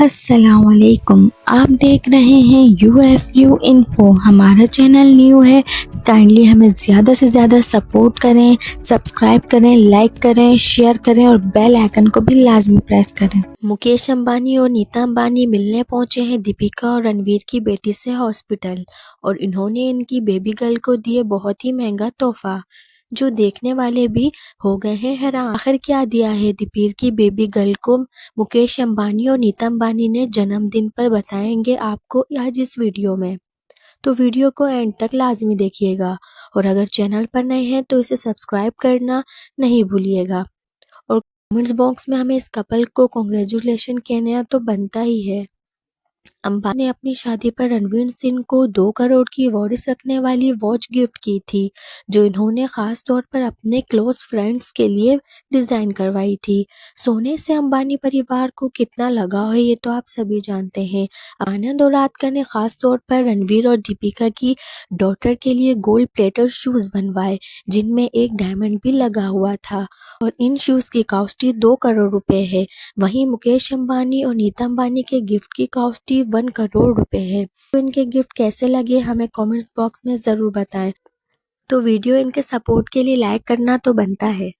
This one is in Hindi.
अस्सलामुअलैकुम। आप देख रहे हैं UFU इन्फो। हमारा चैनल न्यू है, काइंडली हमें ज़्यादा से ज़्यादा सपोर्ट करें, सब्सक्राइब करें, लाइक करें, शेयर करें और बेल आइकन को भी लाजमी प्रेस करें। मुकेश अंबानी और नीता अंबानी मिलने पहुंचे हैं दीपिका और रणवीर की बेटी से हॉस्पिटल और इन्होंने इनकी बेबी गर्ल को दिए बहुत ही महंगा तोहफा, जो देखने वाले भी हो गए हैं हैरान। आखिर क्या दिया है दीपिका की बेबी गर्ल को मुकेश अंबानी और नीता अंबानी ने जन्मदिन पर, बताएंगे आपको आज इस वीडियो में। तो वीडियो को एंड तक लाजमी देखिएगा और अगर चैनल पर नए हैं तो इसे सब्सक्राइब करना नहीं भूलिएगा और कमेंट्स बॉक्स में हमें इस कपल को कॉन्ग्रेचुलेशन कहना तो बनता ही है। अंबानी ने अपनी शादी पर रणवीर सिंह को 2 करोड़ की वॉरिस रखने वाली वॉच गिफ्ट की थी, जो इन्होंने खास तौर पर अपने क्लोज फ्रेंड्स के लिए डिजाइन करवाई थी। सोने से अंबानी परिवार को कितना लगाव है ये तो आप सभी जानते हैं। आनंद और राधिका ने खास तौर पर रणवीर और दीपिका की डॉटर के लिए गोल्ड प्लेटेड शूज बनवाए, जिनमें एक डायमंड भी लगा हुआ था और इन शूज की कॉस्ट 2 करोड़ रुपए है। वहीं मुकेश अंबानी और नीता अंबानी के गिफ्ट की कॉस्ट 1 करोड़ रुपए है। तो इनके गिफ्ट कैसे लगे हमें कमेंट्स बॉक्स में ज़रूर बताएं। तो वीडियो इनके सपोर्ट के लिए लाइक करना तो बनता है।